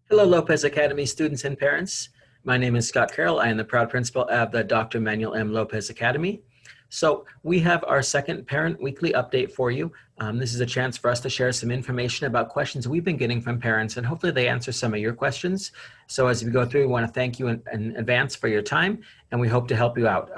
Hello, Lopez Academy students and parents. My name is Scott Carroll. I am the proud principal of the Dr. Manuel M. Lopez Academy. So we have our second Parent Weekly update for you. This is a chance for us to share some information about questions we've been getting from parents, and hopefully they answer some of your questions. So as we go through, we want to thank you in advance for your time, and we hope to help you out.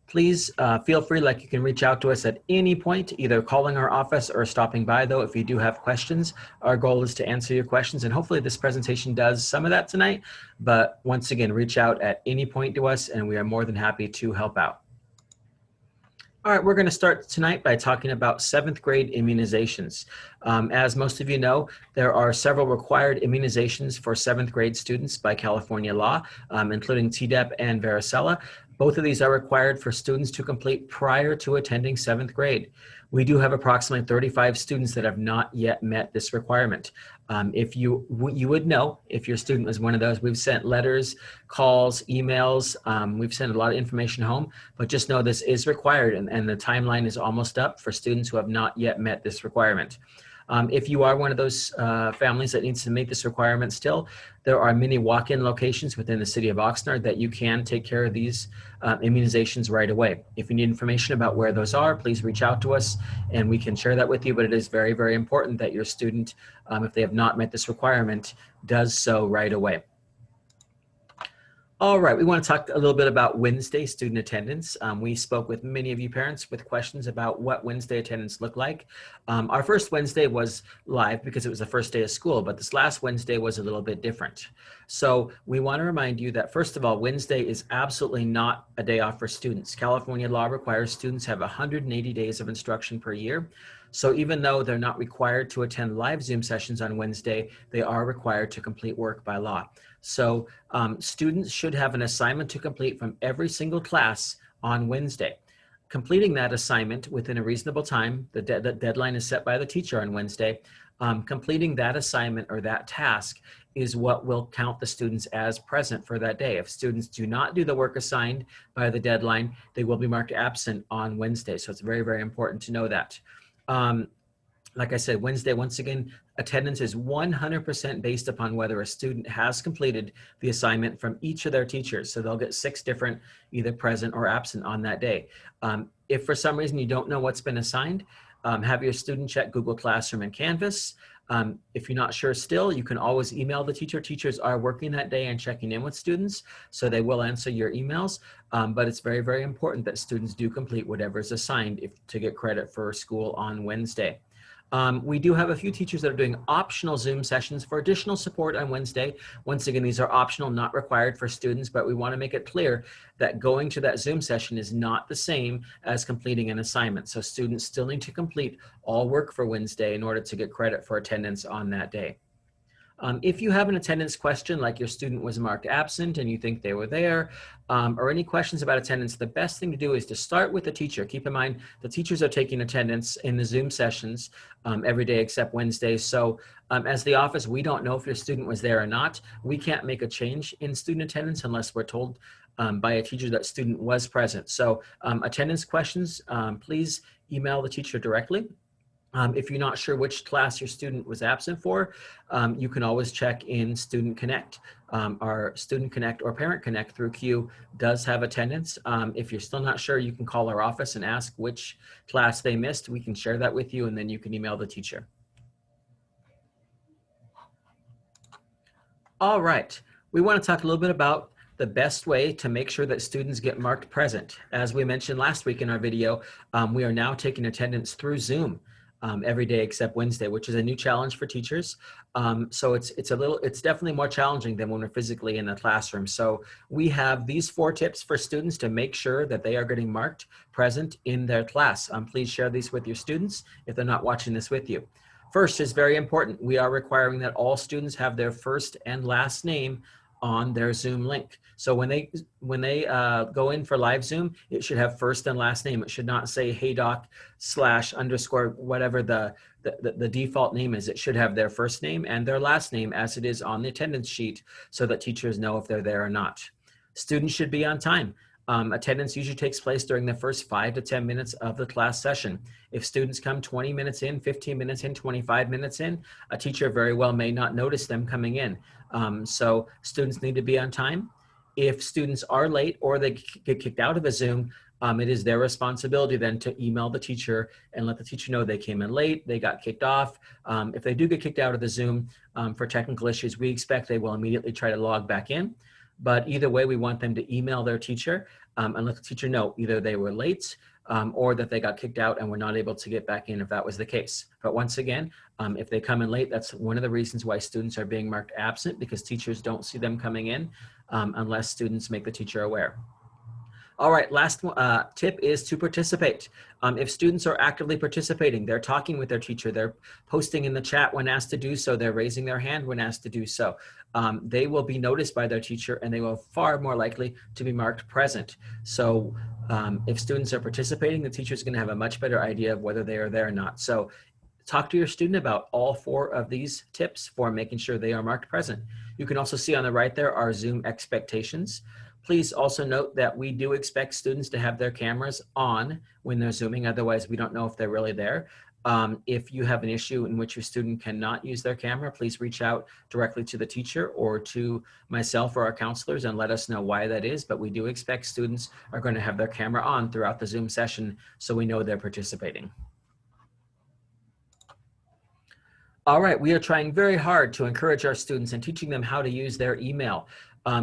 Please feel free, like you can reach out to us at any point, either calling our office or stopping by, though, if you do have questions. Our goal is to answer your questions, and hopefully this presentation does some of that tonight. But once again, reach out at any point to us, and we are more than happy to help out. All right, we're going to start tonight by talking about 7th grade immunizations. As most of you know, there are several required immunizations for 7th grade students by California law, including Tdap and varicella. Both of these are required for students to complete prior to attending 7th grade. We do have approximately 35 students that have not yet met this requirement. If you would know if your student was one of those. We've sent letters, calls, emails. We've sent a lot of information home, but just know this is required, and the timeline is almost up for students who have not yet met this requirement. If you are one of those families that needs to meet this requirement still, there are many walk-in locations within the city of Oxnard that you can take care of these immunizations right away. If you need information about where those are, please reach out to us and we can share that with you. But it is very, very important that your student, if they have not met this requirement, does so right away. All right, we want to talk a little bit about Wednesday student attendance. We spoke with many of you parents with questions about what Wednesday attendance looked like. Our first Wednesday was live because it was the first day of school, but this last Wednesday was a little bit different. So we want to remind you that, first of all, Wednesday is absolutely not a day off for students. California law requires students have 180 days of instruction per year. So even though they're not required to attend live Zoom sessions on Wednesday, they are required to complete work by law. So students should have an assignment to complete from every single class on Wednesday. Completing that assignment within a reasonable time, the deadline is set by the teacher on Wednesday. Completing that assignment or that task is what will count the students as present for that day. If students do not do the work assigned by the deadline, they will be marked absent on Wednesday. So it's very, very important to know that. Like I said, Wednesday, once again, attendance is 100% based upon whether a student has completed the assignment from each of their teachers. So they'll get 6 different, either present or absent on that day. If for some reason you don't know what's been assigned, have your student check Google Classroom and Canvas. If you're not sure still, you can always email the teacher. Teachers are working that day and checking in with students, so they will answer your emails. But it's very, very important that students do complete whatever is assigned to get credit for school on Wednesday. We do have a few teachers that are doing optional Zoom sessions for additional support on Wednesday. Once again, these are optional, not required for students, but we want to make it clear that going to that Zoom session is not the same as completing an assignment. So students still need to complete all work for Wednesday in order to get credit for attendance on that day. If you have an attendance question, like your student was marked absent and you think they were there, or any questions about attendance, the best thing to do is to start with the teacher. Keep in mind, the teachers are taking attendance in the Zoom sessions every day except Wednesdays. So as the office, we don't know if your student was there or not. We can't make a change in student attendance unless we're told by a teacher that student was present. So attendance questions, please email the teacher directly. If you're not sure which class your student was absent for, you can always check in Student Connect. Our Student Connect or Parent Connect through CUE does have attendance. If you're still not sure, you can call our office and ask which class they missed. We can share that with you, and then you can email the teacher. All right, we want to talk a little bit about the best way to make sure that students get marked present. As we mentioned last week in our video, we are now taking attendance through Zoom. Every day except Wednesday, which is a new challenge for teachers. So it's definitely more challenging than when we're physically in the classroom. So we have these 4 tips for students to make sure that they are getting marked present in their class. Please share these with your students if they're not watching this with you. First is very important. We are requiring that all students have their first and last name on their Zoom link. So when they go in for live Zoom, it should have first and last name. It should not say hey doc / whatever the default name is. It should have their first name and their last name as it is on the attendance sheet so that teachers know if they're there or not. Students should be on time. Attendance usually takes place during the first 5 to 10 minutes of the class session. If students come 20 minutes in, 15 minutes in, 25 minutes in, a teacher very well may not notice them coming in. So students need to be on time. If students are late or they get kicked out of a Zoom, it is their responsibility then to email the teacher and let the teacher know they came in late, they got kicked off. If they do get kicked out of the Zoom for technical issues, we expect they will immediately try to log back in. But either way, we want them to email their teacher and let the teacher know either they were late or that they got kicked out and were not able to get back in if that was the case. But once again, if they come in late, that's one of the reasons why students are being marked absent, because teachers don't see them coming in unless students make the teacher aware. All right, last tip is to participate. If students are actively participating, they're talking with their teacher, they're posting in the chat when asked to do so, they're raising their hand when asked to do so, they will be noticed by their teacher and they will far more likely to be marked present. So if students are participating, the teacher is going to have a much better idea of whether they are there or not. So talk to your student about all 4 of these tips for making sure they are marked present. You can also see on the right there our Zoom expectations. Please also note that we do expect students to have their cameras on when they're Zooming, otherwise we don't know if they're really there. If you have an issue in which your student cannot use their camera, please reach out directly to the teacher or to myself or our counselors and let us know why that is. But we do expect students are going to have their camera on throughout the Zoom session so we know they're participating. All right, we are trying very hard to encourage our students and teaching them how to use their email.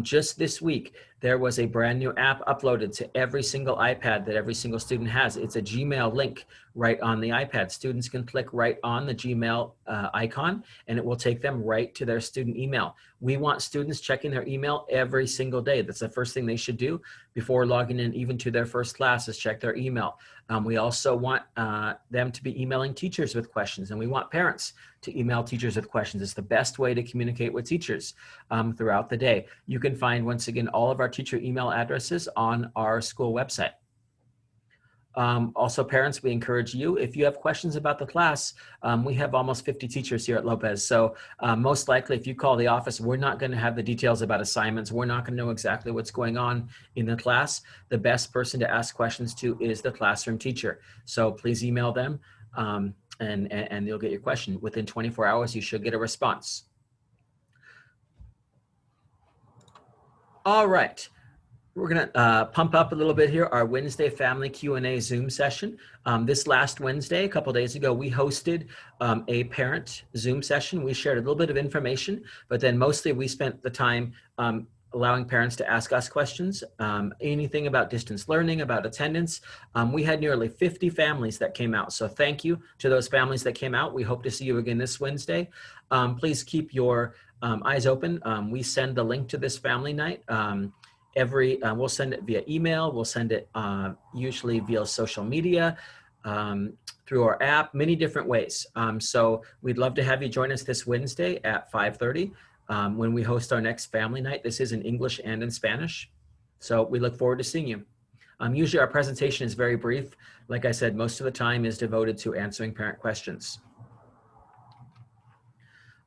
Just this week, there was a brand new app uploaded to every single iPad that every single student has. It's a Gmail link right on the iPad. Students can click right on the Gmail icon and it will take them right to their student email. We want students checking their email every single day. That's the first thing they should do before logging in even to their first class, is check their email. We also want them to be emailing teachers with questions, and we want parents to email teachers with questions. It's the best way to communicate with teachers throughout the day. You can find, once again, all of our teacher email addresses on our school website. Also, parents, we encourage you, if you have questions about the class, we have almost 50 teachers here at Lopez. So most likely, if you call the office, we're not going to have the details about assignments. We're not going to know exactly what's going on in the class. The best person to ask questions to is the classroom teacher. So please email them and you'll get your question. Within 24 hours, you should get a response. All right. We're going to pump up a little bit here our Wednesday Family Q&A Zoom session. This last Wednesday, a couple days ago, we hosted a parent Zoom session. We shared a little bit of information, but then mostly we spent the time allowing parents to ask us questions, anything about distance learning, about attendance. We had nearly 50 families that came out. So thank you to those families that came out. We hope to see you again this Wednesday. Please keep your eyes open. We send the link to this family night. We'll send it via email. We'll send it usually via social media, through our app, many different ways. So we'd love to have you join us this Wednesday at 5:30 when we host our next family night. This is in English and in Spanish. So we look forward to seeing you. Usually our presentation is very brief. Like I said, most of the time is devoted to answering parent questions.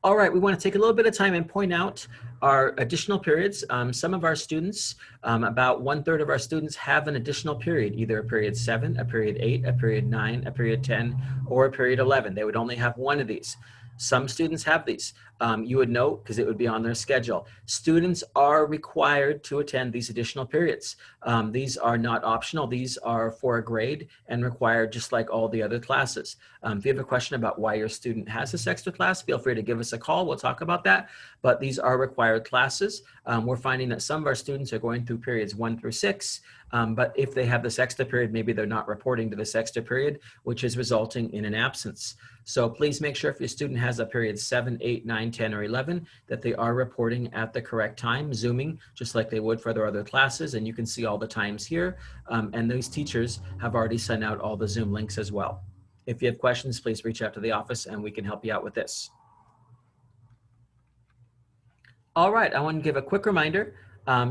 All right, we want to take a little bit of time and point out our additional periods. Some of our students, about 1/3 of our students have an additional period, either a period 7, a period 8, a period 9, a period 10, or a period 11. They would only have one of these. Some students have these. You would know because it would be on their schedule. Students are required to attend these additional periods. These are not optional. These are for a grade and required just like all the other classes. If you have a question about why your student has this extra class, feel free to give us a call. We'll talk about that. But these are required classes. We're finding that some of our students are going through periods 1 through 6. But if they have this extra period, maybe they're not reporting to this extra period, which is resulting in an absence. So please make sure if your student has a period 7, 8, 9, 10, or 11, that they are reporting at the correct time, Zooming, just like they would for their other classes. And you can see all the times here. And those teachers have already sent out all the Zoom links as well. If you have questions, please reach out to the office and we can help you out with this. All right, I want to give a quick reminder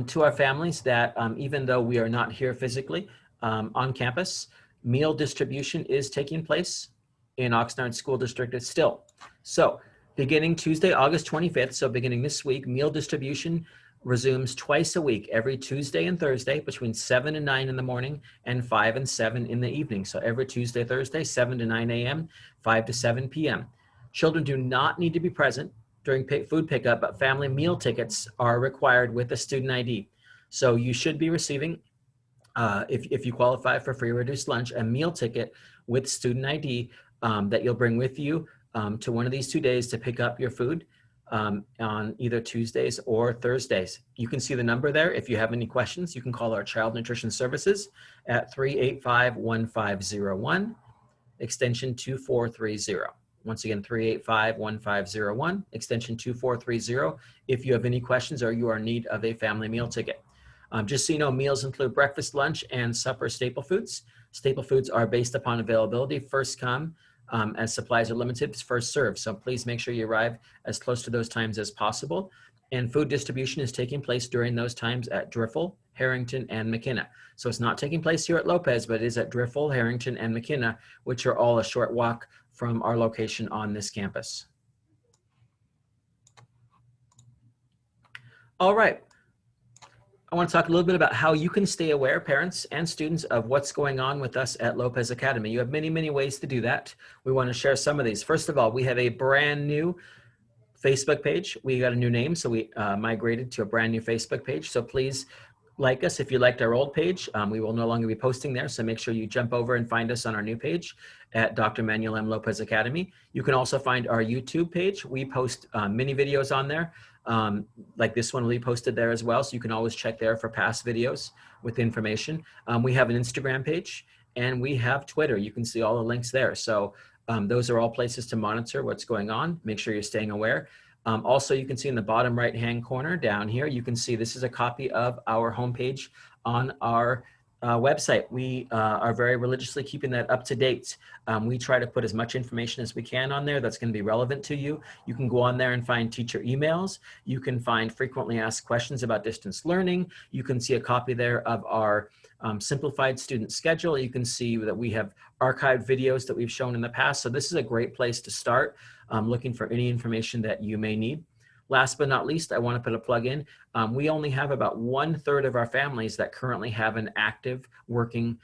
to our families that even though we are not here physically on campus, meal distribution is taking place in Oxnard School District still. So beginning Tuesday, August 25th, so beginning this week, meal distribution resumes twice a week, every Tuesday and Thursday between 7 and 9 in the morning and 5 and 7 in the evening. So every Tuesday, Thursday, 7 to 9 a.m., 5 to 7 p.m. Children do not need to be present during food pickup, but family meal tickets are required with a student ID. So you should be receiving, if you qualify for free reduced lunch, a meal ticket with student ID that you'll bring with you to one of these 2 days to pick up your food on either Tuesdays or Thursdays. You can see the number there. If you have any questions, you can call our Child Nutrition Services at 385-1501, extension 2430. Once again, 385-1501, extension 2430, if you have any questions or you are in need of a family meal ticket. Just so you know, meals include breakfast, lunch, and supper staple foods. Staple foods are based upon availability. First come, as supplies are limited, first serve. So please make sure you arrive as close to those times as possible. And food distribution is taking place during those times at Driffle, Harrington, and McKenna. So it's not taking place here at Lopez, but it is at Driffle, Harrington, and McKenna, which are all a short walk from our location on this campus. All right. I want to talk a little bit about how you can stay aware, parents and students, of what's going on with us at Lopez Academy. You have many, many ways to do that. We want to share some of these. First of all, we have a brand new Facebook page. We got a new name, so we migrated to a brand new Facebook page. So please like us if you liked our old page. We will no longer be posting there, so make sure you jump over and find us on our new page at Dr. Manuel M. Lopez Academy. You can also find our YouTube page. We post mini videos on there. Like this one will be posted there as well, so you can always check there for past videos with information. We have an Instagram page and we have Twitter. You can see all the links there. So those are all places to monitor what's going on. Make sure you're staying aware. Also, you can see in the bottom right-hand corner down here, you can see this is a copy of our homepage on our website. We are very religiously keeping that up to date. We try to put as much information as we can on there that's going to be relevant to you. You can go on there and find teacher emails. You can find frequently asked questions about distance learning. You can see a copy there of our simplified student schedule. You can see that we have archived videos that we've shown in the past. So this is a great place to start looking for any information that you may need. Last but not least, I want to put a plug in. We only have about 1/3 of our families that currently have an active working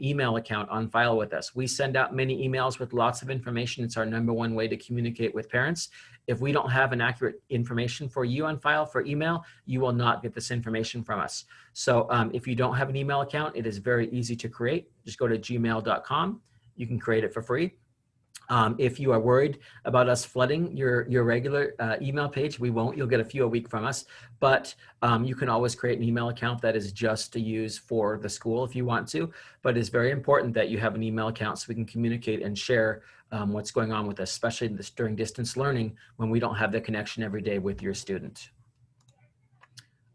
email account on file with us. We send out many emails with lots of information. It's our #1 way to communicate with parents. If we don't have an accurate information for you on file for email, you will not get this information from us. So if you don't have an email account, it is very easy to create. Just go to gmail.com. You can create it for free. If you are worried about us flooding your regular email page, we won't. You'll get a few a week from us, but you can always create an email account that is just to use for the school if you want to. But it's very important that you have an email account so we can communicate and share what's going on with us, especially during distance learning when we don't have the connection every day with your student.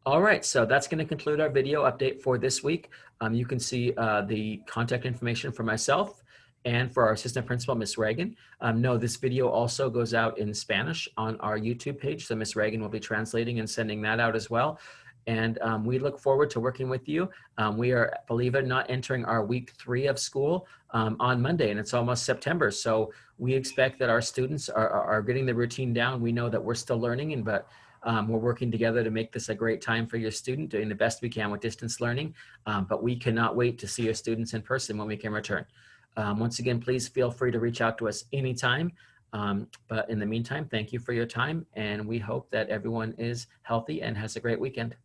All right, so that's going to conclude our video update for this week. You can see the contact information for myself and for our assistant principal, Miss Reagan. No, this video also goes out in Spanish on our YouTube page, so Miss Reagan will be translating and sending that out as well. And we look forward to working with you. We are, believe it or not, entering our week 3 of school on Monday, and it's almost September. So we expect that our students are getting the routine down. We know that we're still learning, but we're working together to make this a great time for your student, doing the best we can with distance learning. But we cannot wait to see your students in person when we can return. Once again, please feel free to reach out to us anytime. But in the meantime, thank you for your time, and we hope that everyone is healthy and has a great weekend.